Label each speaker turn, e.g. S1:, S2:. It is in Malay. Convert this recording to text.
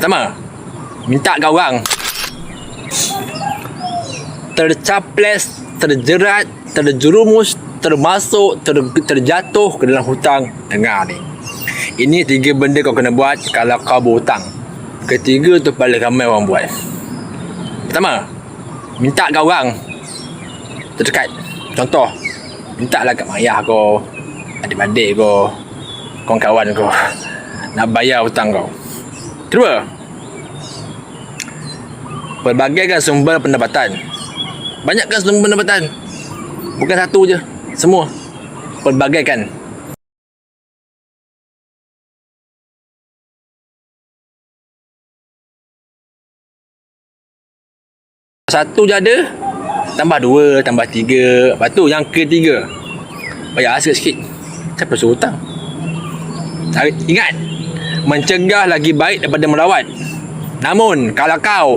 S1: Pertama, minta kat orang. Tercaples, terjerat, terjerumus, termasuk, terjatuh ke dalam hutang. Dengar ni. Ini 3 benda kau kena buat kalau kau berhutang. Ketiga tu paling ramai orang buat. Pertama, minta kat orang terdekat. Contoh, minta lah kat mak ayah kau, adik-adik kau, kawan-kawan kau nak bayar hutang kau. Kedua, pelbagaikan sumber pendapatan. Banyakkan sumber pendapatan. Bukan satu je, semua. Pelbagaikan. Satu je ada, tambah 2, tambah 3. Lepas tu yang ketiga, bayar sikit-sikit. Siapa suruh hutang? Ingat, mencegah lagi baik daripada merawat. Namun kalau kau